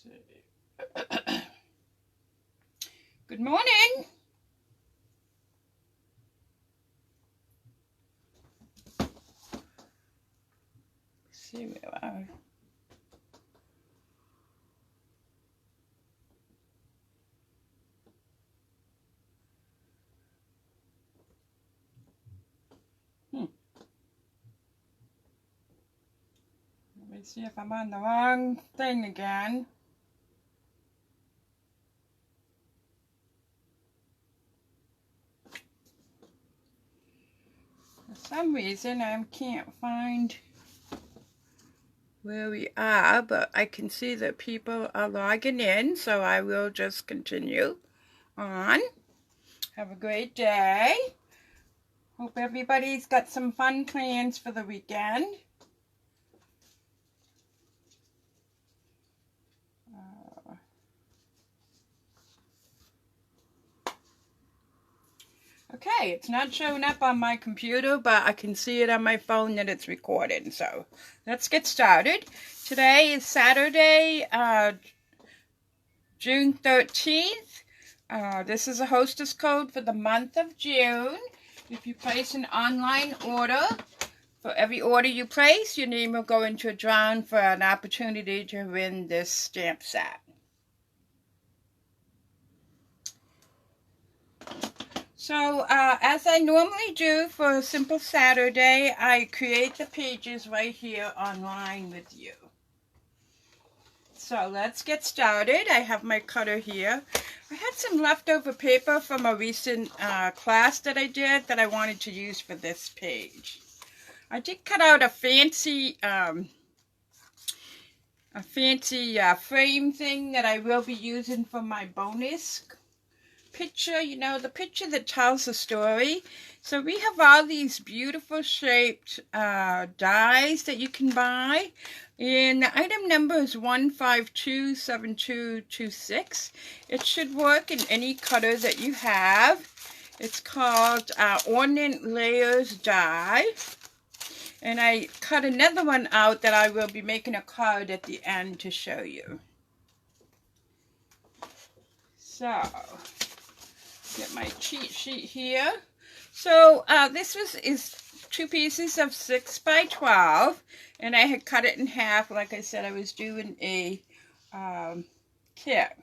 see. Good morning. Let's see where I. Let me see if I'm on the wrong thing again. For some reason I can't find where we are, but I can see that people are logging in, so I will just continue on. Have a great day. Hope everybody's got some fun plans for the weekend. Okay, it's not showing up on my computer, but I can see it on my phone that it's recording. So let's get started. Today is Saturday, June 13th. This is a hostess code for the month of June. If you place an online order, for every order you place, your name will go into a drawing for an opportunity to win this stamp set. So, as I normally do for a simple Saturday, I create the pages right here online with you. So, let's get started. I have my cutter here. I had some leftover paper from a recent class that I did that I wanted to use for this page. I did cut out a fancy frame thing that I will be using for my bonus picture, you know, the picture that tells a story. So we have all these beautiful shaped dies that you can buy, and the item number is 1527226. It should work in any cutter that you have. It's called Ornate Layers Dies, and I cut another one out that I will be making a card at the end to show you. So get my cheat sheet here. So this is 2 pieces of 6 by 12, and I had cut it in half. Like I said, I was doing a kit.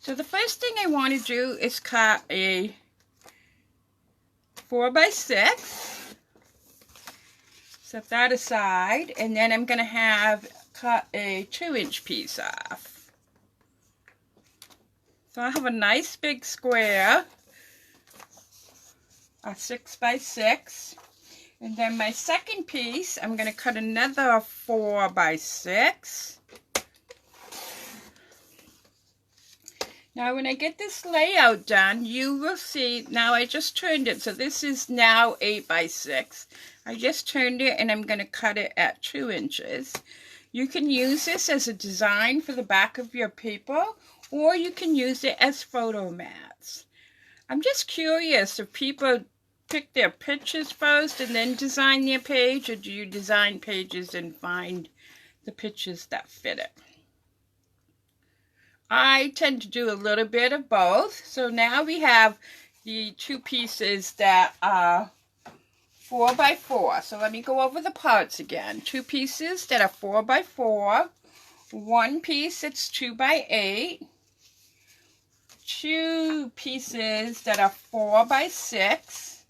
So the first thing I want to do is cut a 4 by 6. Set that aside, and then I'm going to cut a 2-inch piece off. So I have a nice big square, a 6 by 6, and then my second piece, I'm going to cut another 4 by 6. Now when I get this layout done, you will see, now I just turned it, so this is now 8 by 6. I just turned it, and I'm going to cut it at 2 inches. You can use this as a design for the back of your paper, or you can use it as photo mats. I'm just curious if people pick their pictures first and then design their page, or do you design pages and find the pictures that fit it? I tend to do a little bit of both. So now we have the 2 pieces that are 4 by 4. So let me go over the parts again. 2 pieces that are 4 by 4. 1 piece that's 2 by 8. 2 pieces that are 4 by 6.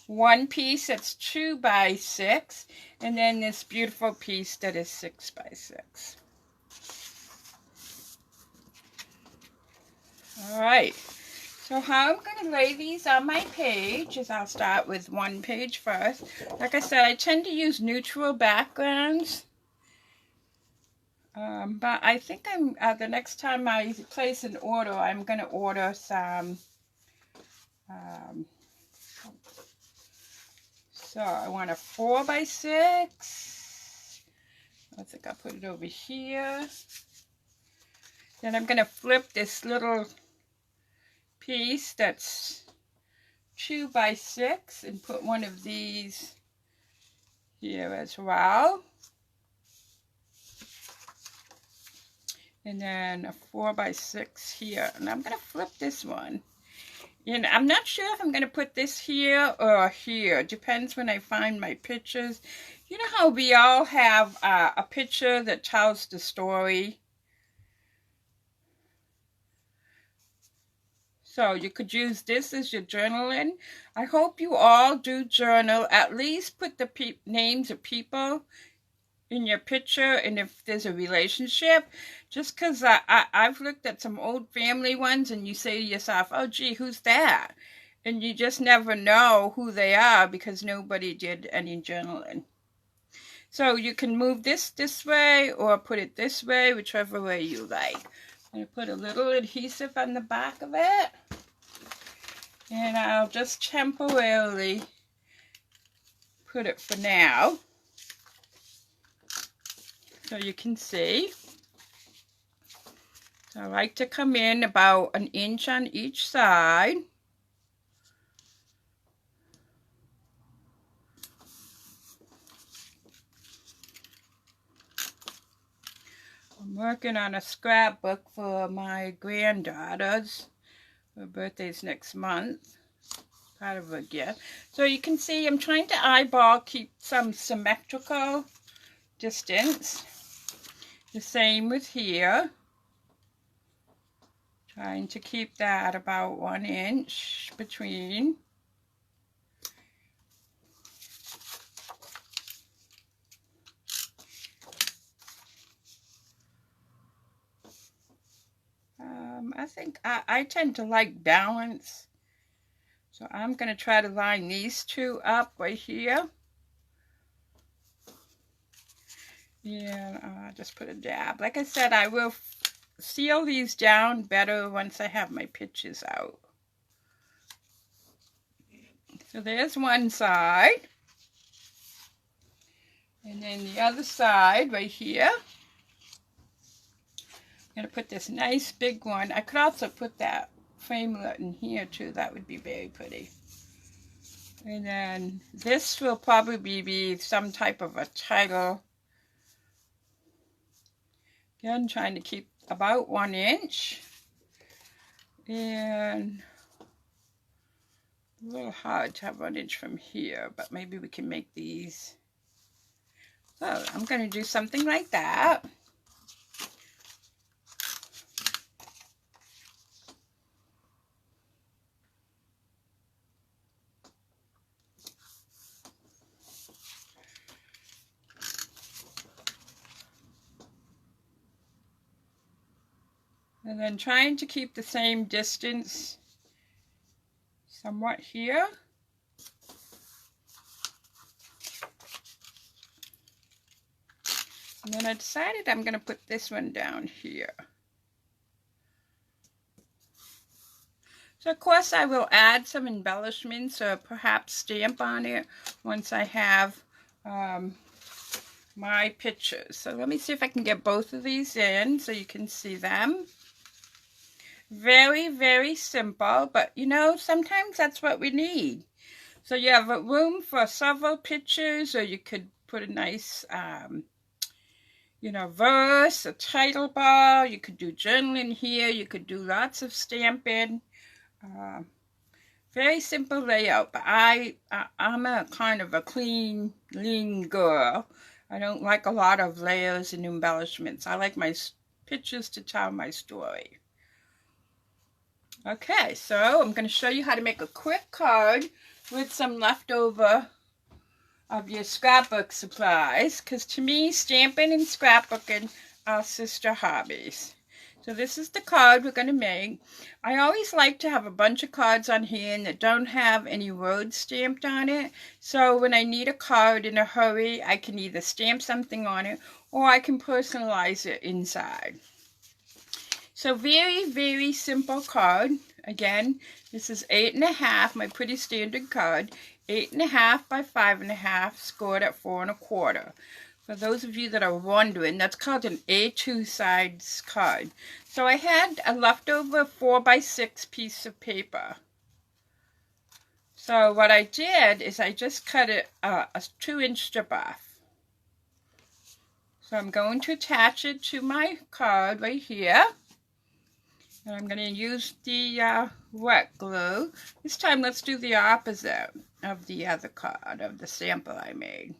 1 piece that's 2 by 6. And then this beautiful piece that is 6 by 6. Alright, so how I'm going to lay these on my page is I'll start with one page first. Like I said, I tend to use neutral backgrounds. But I think the next time I place an order, I'm going to order some, so I want a 4 by 6. I think I'll put it over here. Then I'm going to flip this little piece that's 2 by 6 and put one of these here as well. And then a 4x6 here. And I'm going to flip this one. And I'm not sure if I'm going to put this here or here. Depends when I find my pictures. You know how we all have a picture that tells the story? So you could use this as your journaling. I hope you all do journal. At least put the names of people in your picture, and if there's a relationship, just because I've looked at some old family ones and you say to yourself, oh gee, who's that? And you just never know who they are because nobody did any journaling. So you can move this way or put it this way, whichever way you like. I'm going to put a little adhesive on the back of it, and I'll just temporarily put it for now. So you can see. So I like to come in about 1 inch on each side. I'm working on a scrapbook for my granddaughters. Her birthday's next month. Part of a gift. So you can see I'm trying to eyeball, keep some symmetrical distance. The same with here. Trying to keep that about 1 inch between. I think I tend to like balance. So I'm going to try to line these two up right here. And just put a dab. Like I said, I will seal these down better once I have my pictures out. So there's one side. And then the other side right here. I'm going to put this nice big one. I could also put that framelit in here too. That would be very pretty. And then this will probably be some type of a title. Again, trying to keep about 1 inch. And a little hard to have 1 inch from here, but maybe we can make these. So I'm going to do something like that. And then trying to keep the same distance somewhat here. And then I decided I'm going to put this one down here. So of course I will add some embellishments or perhaps stamp on it once I have my pictures. So let me see if I can get both of these in so you can see them. Very, very simple, but you know, sometimes that's what we need. So you have a room for several pictures, or you could put a nice, you know, verse, a title bar. You could do journaling here. You could do lots of stamping. Very simple layout, but I'm a kind of a clean, lean girl. I don't like a lot of layers and embellishments. I like my pictures to tell my story. Okay, so I'm going to show you how to make a quick card with some leftover of your scrapbook supplies, because to me, stamping and scrapbooking are sister hobbies. So this is the card we're going to make. I always like to have a bunch of cards on hand that don't have any words stamped on it. So when I need a card in a hurry, I can either stamp something on it or I can personalize it inside. So very, very simple card. Again, this is 8.5, my pretty standard card. 8.5 by 5.5, scored at 4 1/4. For those of you that are wondering, that's called an A2 size card. So I had a leftover 4x6 piece of paper. So what I did is I just cut it a 2-inch strip off. So I'm going to attach it to my card right here. And I'm going to use the wet glue. This time let's do the opposite of the other card, of the sample I made.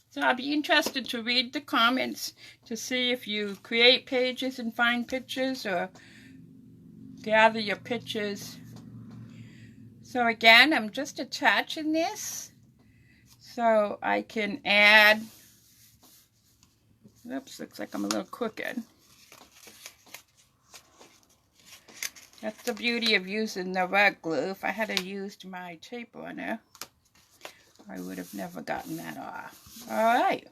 So I'll be interested to read the comments to see if you create pages and find pictures or gather your pictures. So again, I'm just attaching this so I can add, oops, looks like I'm a little crooked. That's the beauty of using the red glue. If I had used my tape runner, I would have never gotten that off. All right.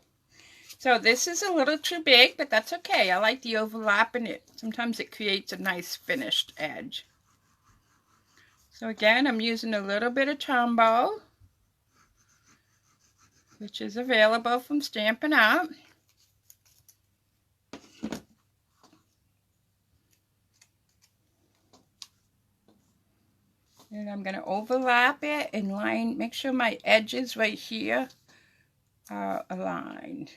So this is a little too big, but that's okay. I like the overlap in it. Sometimes it creates a nice finished edge. So again, I'm using a little bit of Tombow, which is available from Stampin' Up. And I'm going to overlap it and line, make sure my edges right here are aligned.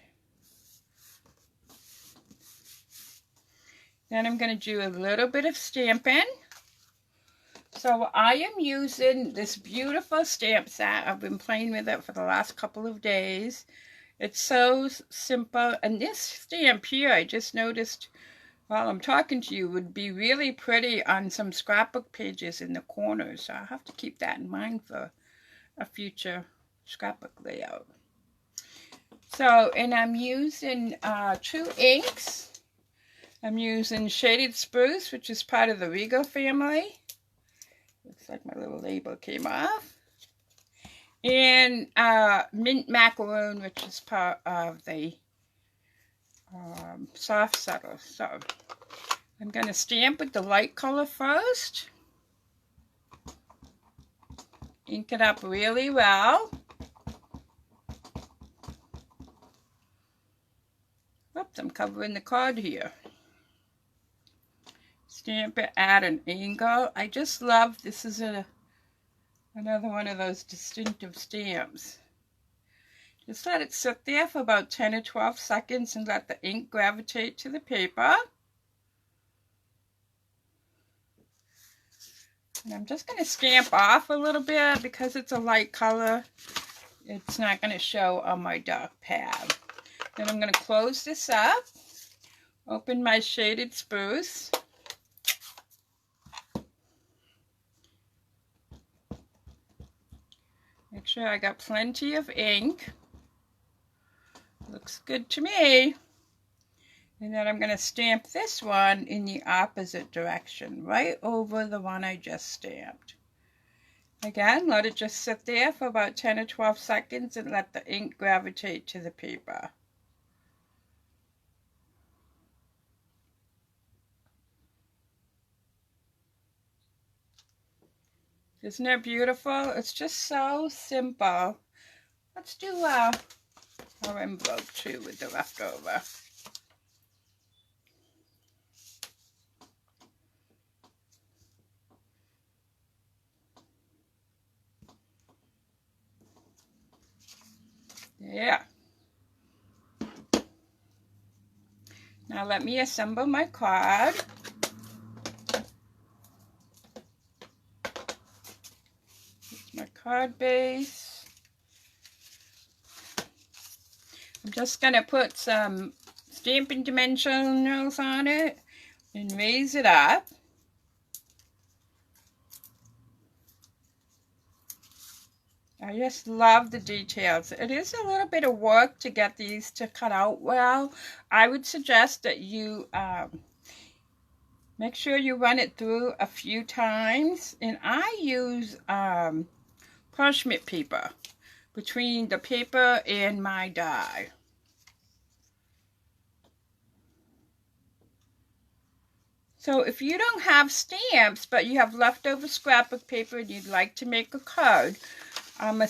Then I'm going to do a little bit of stamping. So I am using this beautiful stamp set. I've been playing with it for the last couple of days. It's so simple. And this stamp here, I just noticed while I'm talking to you, would be really pretty on some scrapbook pages in the corners. So I'll have to keep that in mind for a future scrapbook layout. So, and I'm using 2 inks. I'm using Shaded Spruce, which is part of the Regal family. Looks like my little label came off. And Mint Macaroon, which is part of the soft settle. So I'm going to stamp with the light color first. Ink it up really well. Oops, I'm covering the card here. Stamp it at an angle. I just love, this is another one of those distinctive stamps. Just let it sit there for about 10 or 12 seconds and let the ink gravitate to the paper. And I'm just going to stamp off a little bit because it's a light color. It's not going to show on my dark pad. Then I'm going to close this up, open my Shaded Spruce. Make sure I got plenty of ink. Looks good to me. And then I'm going to stamp this one in the opposite direction, right over the one I just stamped. Again, let it just sit there for about 10 or 12 seconds and let the ink gravitate to the paper. Isn't it beautiful? It's just so simple. Let's do our envelope too with the leftover. Yeah. Now let me assemble my card. Here's my card base. I'm just going to put some Stampin' Dimensionals on it and raise it up. I just love the details. It is a little bit of work to get these to cut out well. I would suggest that you make sure you run it through a few times. And I use parchment paper between the paper and my die. So if you don't have stamps, but you have leftover scrapbook paper and you'd like to make a card, I'm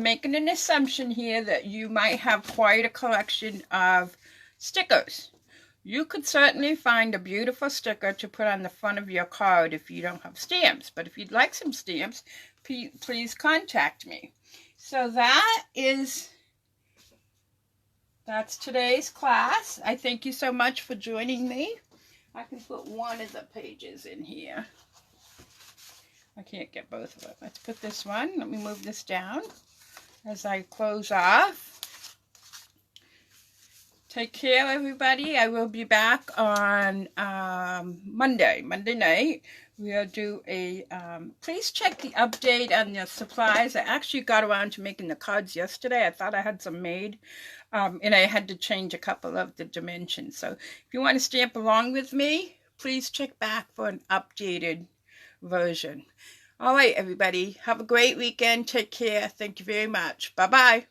making an assumption here that you might have quite a collection of stickers. You could certainly find a beautiful sticker to put on the front of your card if you don't have stamps. But if you'd like some stamps, please contact me. So that's today's class. I thank you so much for joining me. I can put one of the pages in here. I can't get both of them. Let's put this one. Let me move this down as I close off. Take care, everybody. I will be back on Monday night. We'll do a, please check the update on the supplies. I actually got around to making the cards yesterday. I thought I had some made, and I had to change a couple of the dimensions. So if you want to stamp along with me, please check back for an updated version. All right, everybody. Have a great weekend. Take care. Thank you very much. Bye-bye.